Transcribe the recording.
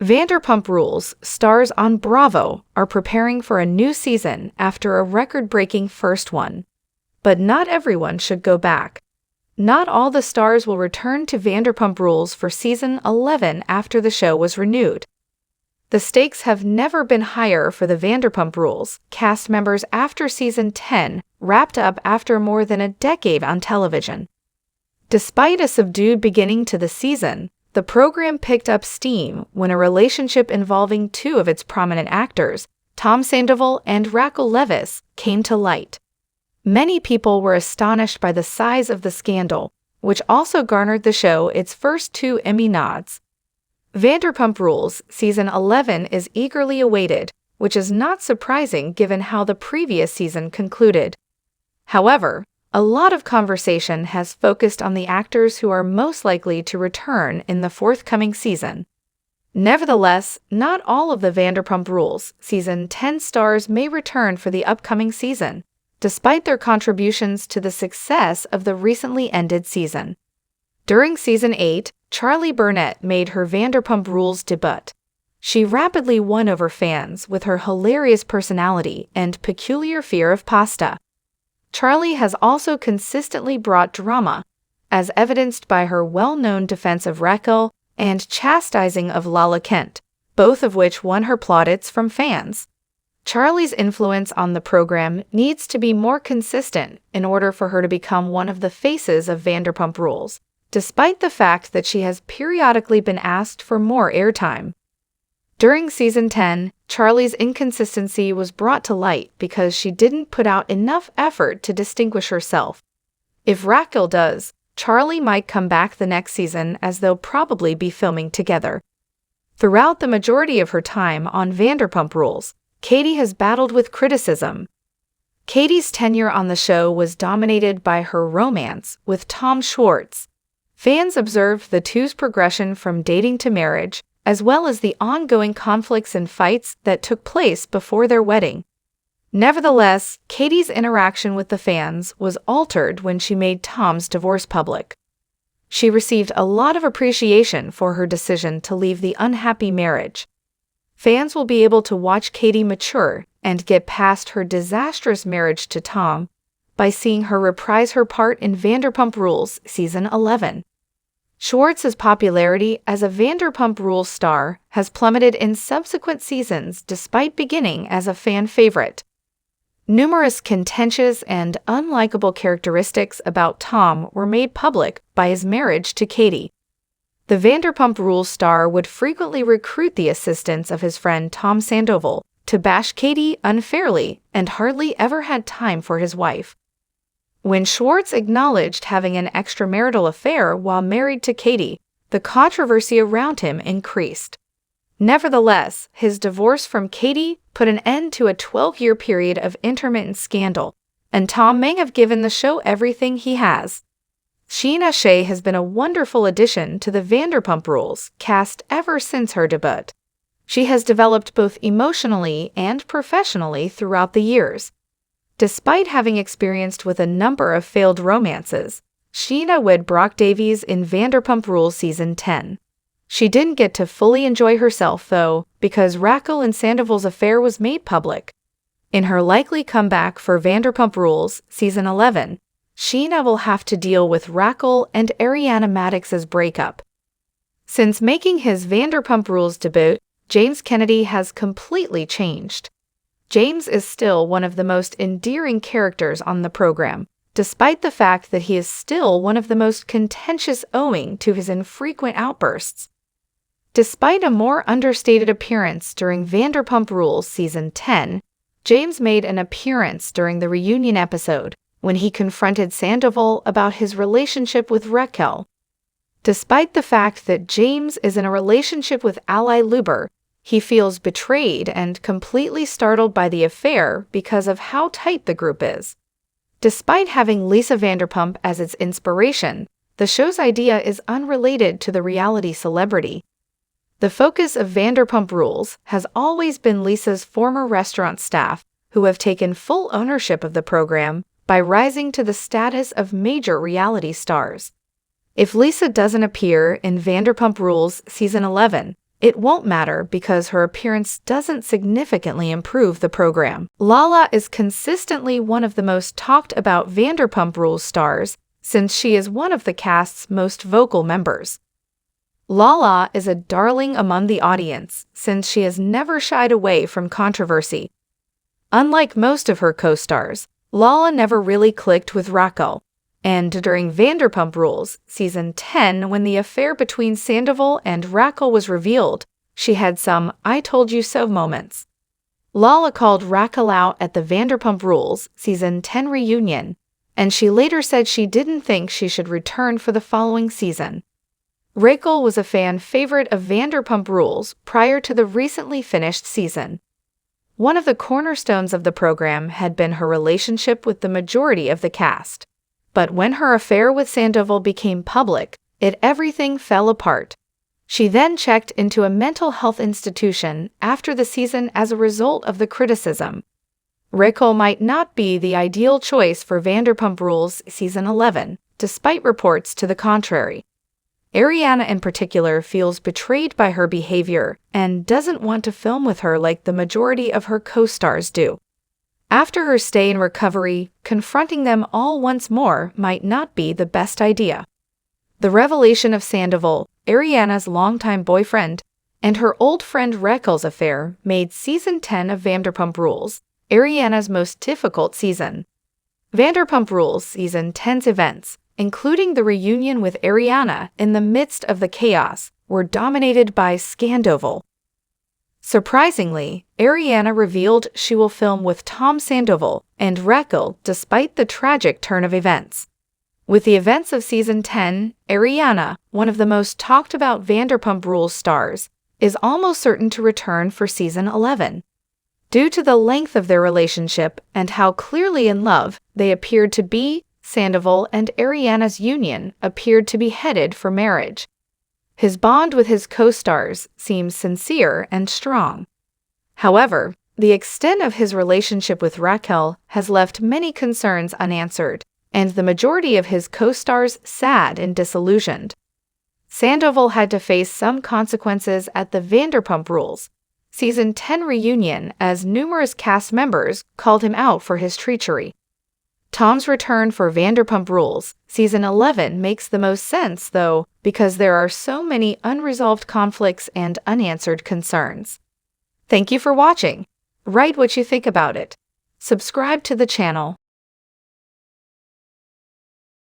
Vanderpump Rules stars on Bravo are preparing for a new season after a record-breaking first one. But not everyone should go back. Not all the stars will return to Vanderpump Rules for season 11 after the show was renewed. The stakes have never been higher for the Vanderpump Rules cast members after season 10 wrapped up after more than a decade on television. Despite a subdued beginning to the season, the program picked up steam when a relationship involving two of its prominent actors, Tom Sandoval and Raquel, came to light. Many people were astonished by the size of the scandal, which also garnered the show its first 2 Emmy nods. Vanderpump Rules Season 11 is eagerly awaited, which is not surprising given how the previous season concluded. However, a lot of conversation has focused on the actors who are most likely to return in the forthcoming season. Nevertheless, not all of the Vanderpump Rules Season 10 stars may return for the upcoming season, despite their contributions to the success of the recently ended season. During Season 8, Charlie Burnett made her Vanderpump Rules debut. She rapidly won over fans with her hilarious personality and peculiar fear of pasta. Charlie has also consistently brought drama, as evidenced by her well-known defense of Raquel and chastising of Lala Kent, both of which won her plaudits from fans. Charlie's influence on the program needs to be more consistent in order for her to become one of the faces of Vanderpump Rules, despite the fact that she has periodically been asked for more airtime. During Season 10, Charlie's inconsistency was brought to light because she didn't put out enough effort to distinguish herself. If Raquel does, Charlie might come back the next season as they'll probably be filming together. Throughout the majority of her time on Vanderpump Rules, Katie has battled with criticism. Katie's tenure on the show was dominated by her romance with Tom Schwartz. Fans observed the two's progression from dating to marriage, as well as the ongoing conflicts and fights that took place before their wedding. Nevertheless, Katie's interaction with the fans was altered when she made Tom's divorce public. She received a lot of appreciation for her decision to leave the unhappy marriage. Fans will be able to watch Katie mature and get past her disastrous marriage to Tom by seeing her reprise her part in Vanderpump Rules Season 11. Schwartz's popularity as a Vanderpump Rules star has plummeted in subsequent seasons despite beginning as a fan favorite. Numerous contentious and unlikable characteristics about Tom were made public by his marriage to Katie. The Vanderpump Rules star would frequently recruit the assistance of his friend Tom Sandoval to bash Katie unfairly and hardly ever had time for his wife. When Schwartz acknowledged having an extramarital affair while married to Katie, the controversy around him increased. Nevertheless, his divorce from Katie put an end to a 12-year period of intermittent scandal, and Tom may have given the show everything he has. Scheana Shay has been a wonderful addition to the Vanderpump Rules cast ever since her debut. She has developed both emotionally and professionally throughout the years. Despite having experienced with a number of failed romances, Scheana wed Brock Davies in Vanderpump Rules Season 10. She didn't get to fully enjoy herself, though, because Raquel and Sandoval's affair was made public. In her likely comeback for Vanderpump Rules Season 11, Scheana will have to deal with Raquel and Ariana Madix's breakup. Since making his Vanderpump Rules debut, James Kennedy has completely changed. James is still one of the most endearing characters on the program, despite the fact that he is still one of the most contentious owing to his infrequent outbursts. Despite a more understated appearance during Vanderpump Rules Season 10, James made an appearance during the reunion episode when he confronted Sandoval about his relationship with Raquel. Despite the fact that James is in a relationship with Ally Luber, he feels betrayed and completely startled by the affair because of how tight the group is. Despite having Lisa Vanderpump as its inspiration, the show's idea is unrelated to the reality celebrity. The focus of Vanderpump Rules has always been Lisa's former restaurant staff, who have taken full ownership of the program by rising to the status of major reality stars. If Lisa doesn't appear in Vanderpump Rules Season 11, it won't matter because her appearance doesn't significantly improve the program. Lala is consistently one of the most talked about Vanderpump Rules stars since she is one of the cast's most vocal members. Lala is a darling among the audience since she has never shied away from controversy. Unlike most of her co-stars, Lala never really clicked with Raquel, and during Vanderpump Rules Season 10, when the affair between Sandoval and Raquel was revealed, she had some "I told you so" moments. Lala called Raquel out at the Vanderpump Rules Season 10 reunion, and she later said she didn't think she should return for the following season. Raquel was a fan favorite of Vanderpump Rules prior to the recently finished season. One of the cornerstones of the program had been her relationship with the majority of the cast. But when her affair with Sandoval became public, everything fell apart. She then checked into a mental health institution after the season as a result of the criticism. Raquel might not be the ideal choice for Vanderpump Rules Season 11, despite reports to the contrary. Ariana in particular feels betrayed by her behavior and doesn't want to film with her like the majority of her co-stars do. After her stay in recovery, confronting them all once more might not be the best idea. The revelation of Sandoval, Ariana's longtime boyfriend, and her old friend Raquel's affair made Season 10 of Vanderpump Rules Ariana's most difficult season. Vanderpump Rules Season 10's events, including the reunion with Ariana in the midst of the chaos, were dominated by Sandoval. Surprisingly, Ariana revealed she will film with Tom Sandoval and Raquel despite the tragic turn of events. With the events of Season 10, Ariana, one of the most talked about Vanderpump Rules stars, is almost certain to return for Season 11. Due to the length of their relationship and how clearly in love they appeared to be, Sandoval and Ariana's union appeared to be headed for marriage. His bond with his co-stars seems sincere and strong. However, the extent of his relationship with Raquel has left many concerns unanswered, and the majority of his co-stars sad and disillusioned. Sandoval had to face some consequences at the Vanderpump Rules Season 10 reunion as numerous cast members called him out for his treachery. Tom's return for Vanderpump Rules Season 11 makes the most sense, though, because there are so many unresolved conflicts and unanswered concerns. Thank you for watching. Write what you think about it. Subscribe to the channel